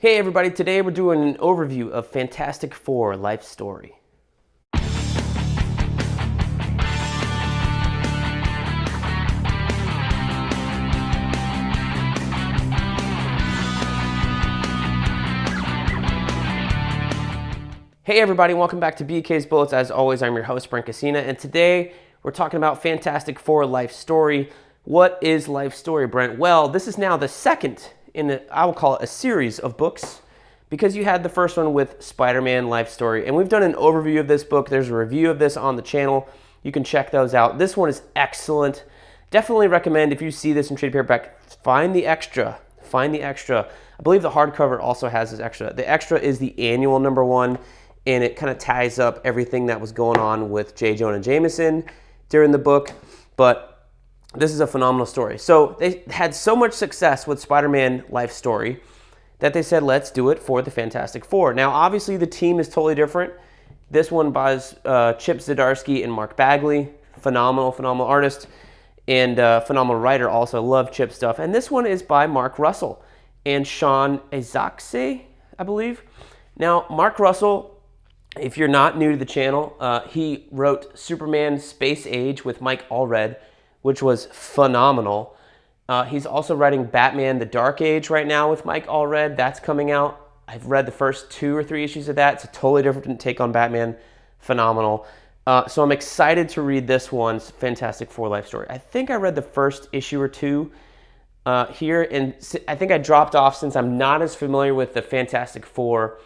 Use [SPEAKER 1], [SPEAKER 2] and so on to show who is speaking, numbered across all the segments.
[SPEAKER 1] Hey everybody, today we're doing an overview of Fantastic Four Life Story. Hey everybody, welcome back to BK's Bullets. As always, I'm your host, Brent, and today we're talking about Fantastic Four Life Story. What is Life Story, Brent? Well, this is now the second in I will call it a series of books, because you had the first one with Spider-Man Life Story, and we've done an overview of this book. There's a review of this on the channel. You can check those out. This one is excellent. Definitely recommend, if you see this in trade paperback, find the extra. Find the extra. I believe the hardcover also has this extra. The extra is the annual #1, and it kind of ties up everything that was going on with J. Jonah Jameson during the book. But this is a phenomenal story. So they had so much success with Spider-Man Life Story that they said, let's do it for the Fantastic Four. Now, obviously, the team is totally different. This one by Chip Zdarsky and Mark Bagley. Phenomenal artist and phenomenal writer also. Love Chip's stuff. And this one is by Mark Russell and Sean Izaakse, I believe. Now, Mark Russell, if you're not new to the channel, he wrote Superman Space Age with Mike Allred, which was phenomenal. He's also writing Batman The Dark Age right now with Mike Allred. That's coming out. I've read the first 2 or 3 issues of that. It's a totally different take on Batman. Phenomenal. So I'm excited to read this one's Fantastic Four Life Story. I think I read the first issue or 2 here, and I think I dropped off since I'm not as familiar with the Fantastic Four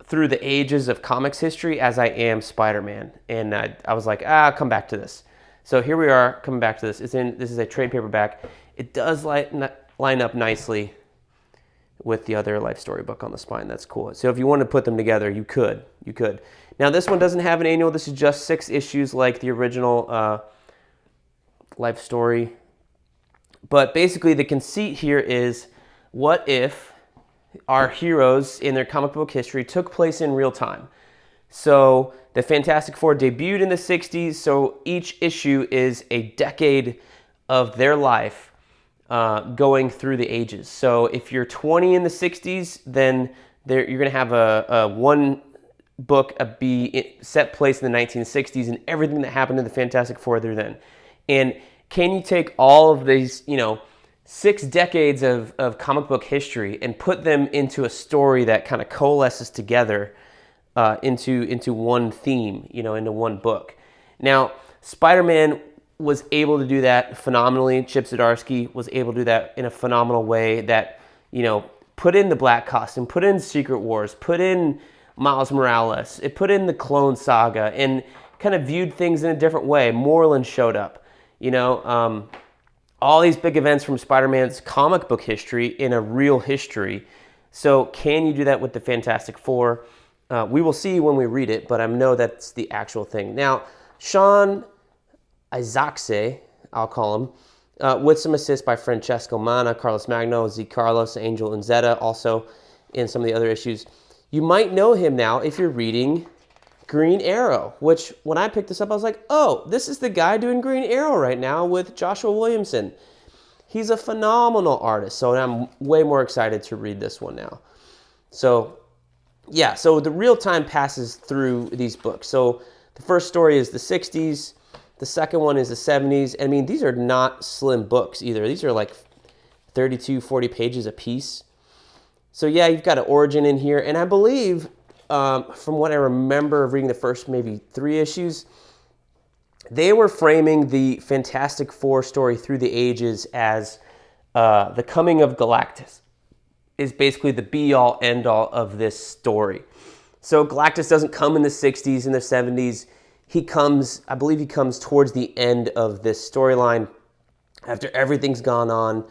[SPEAKER 1] through the ages of comics history as I am Spider-Man. And I was like, I'll come back to this. So here we are, coming back to this. This is a trade paperback. It does line up nicely with the other Life Story book on the spine. That's cool. So if you want to put them together, you could. Now this one doesn't have an annual. This is just 6 issues like the original Life Story. But basically the conceit here is, what if our heroes in their comic book history took place in real time? So the Fantastic Four debuted in the 60s, so each issue is a decade of their life going through the ages. So if you're 20 in the 60s, then you're going to have a one book be set place in the 1960s and everything that happened to the Fantastic Four there then. And can you take all of these, 6 decades of comic book history and put them into a story that kind of coalesces together into one theme, into one book? Now, Spider-Man was able to do that phenomenally. Chip Zdarsky was able to do that in a phenomenal way that, put in the Black Costume, put in Secret Wars, put in Miles Morales, it put in the Clone Saga, and kind of viewed things in a different way. Moreland showed up, all these big events from Spider-Man's comic book history in a real history. So can you do that with the Fantastic Four? We will see when we read it, but I know that's the actual thing. Now, Sean Izaakse, I'll call him, with some assists by Francesco Manna, Carlos Magno, Z. Carlos, Angel, and Zeta, also in some of the other issues. You might know him now if you're reading Green Arrow, which when I picked this up, I was like, oh, this is the guy doing Green Arrow right now with Joshua Williamson. He's a phenomenal artist, so I'm way more excited to read this one now. So yeah, so the real time passes through these books. So the first story is the 60s. The second one is the 70s. I mean, these are not slim books either. These are like 32, 40 pages a piece. So yeah, you've got an origin in here. And I believe, from what I remember of reading the first maybe 3 issues, they were framing the Fantastic Four story through the ages as the coming of Galactus is basically the be-all, end-all of this story. So Galactus doesn't come in the 60s and the 70s. I believe he comes towards the end of this storyline after everything's gone on.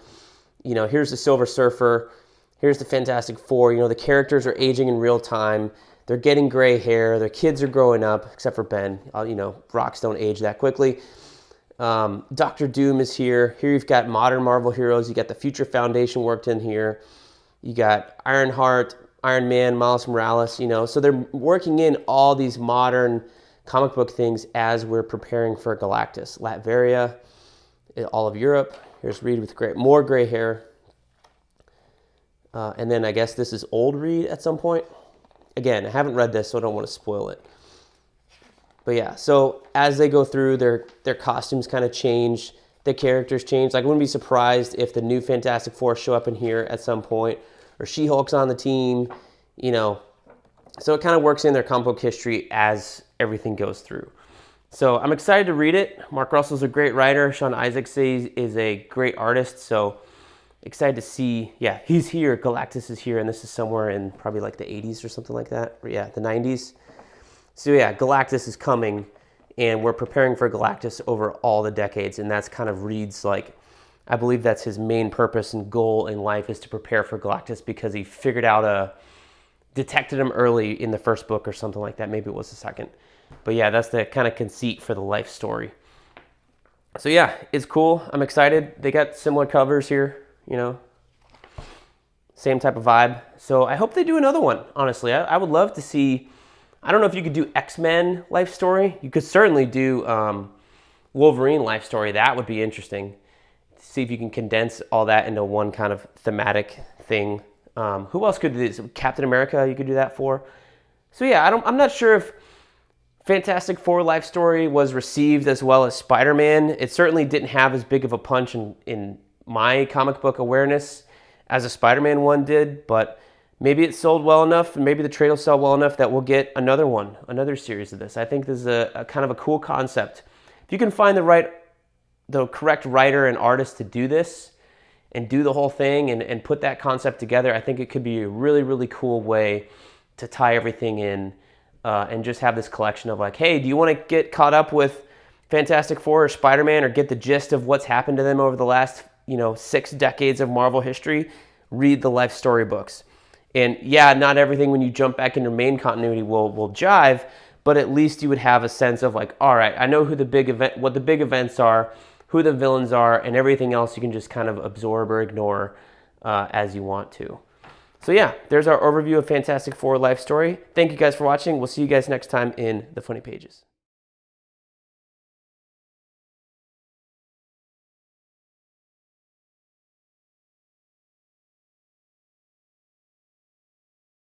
[SPEAKER 1] Here's the Silver Surfer. Here's the Fantastic Four. The characters are aging in real time. They're getting gray hair. Their kids are growing up, except for Ben. Rocks don't age that quickly. Doctor Doom is here. Here you've got modern Marvel heroes. You got the Future Foundation worked in here. You got Ironheart, Iron Man, Miles Morales, So they're working in all these modern comic book things as we're preparing for Galactus. Latveria, all of Europe. Here's Reed with more gray hair. And then I guess this is old read at some point. Again, I haven't read this, so I don't want to spoil it. But yeah, so as they go through, their costumes kind of change, the characters change. Like, I wouldn't be surprised if the new Fantastic Four show up in here at some point, or She-Hulk's on the team, you know. So it kind of works in their comic book history as everything goes through. So I'm excited to read it. Mark Russell's a great writer. Sean Isaacs is a great artist. So excited to see, yeah, he's here. Galactus is here, and this is somewhere in probably like the 80s or something like that. Or yeah, the 90s. So yeah, Galactus is coming, and we're preparing for Galactus over all the decades, and that's kind of reads like, I believe that's his main purpose and goal in life, is to prepare for Galactus, because he figured out detected him early in the first book or something like that. Maybe it was the second. But yeah, that's the kind of conceit for the life story. So yeah, it's cool. I'm excited. They got similar covers here, you know, same type of vibe. So I hope they do another one, honestly. I would love to see, I don't know if you could do X-Men life story. You could certainly do Wolverine life story. That would be interesting. See if you can condense all that into one kind of thematic thing. Who else could do this? Captain America, you could do that for. So yeah, I'm not sure if Fantastic Four life story was received as well as Spider-Man. It certainly didn't have as big of a punch in my comic book awareness as a Spider-Man one did, but maybe it sold well enough, and maybe the trade will sell well enough that we'll get another one, another series of this. I think this is a kind of a cool concept. If you can find the correct writer and artist to do this and do the whole thing and put that concept together, I think it could be a really, really cool way to tie everything in and just have this collection of like, hey, do you want to get caught up with Fantastic Four or Spider-Man, or get the gist of what's happened to them over the last, 6 decades of Marvel history? Read the life story books. And yeah, not everything when you jump back into main continuity will jive, but at least you would have a sense of like, all right, I know what the big events are, who the villains are, and everything else you can just kind of absorb or ignore as you want to. So yeah, there's our overview of Fantastic Four life story. Thank you guys for watching. We'll see you guys next time in the Funny Pages.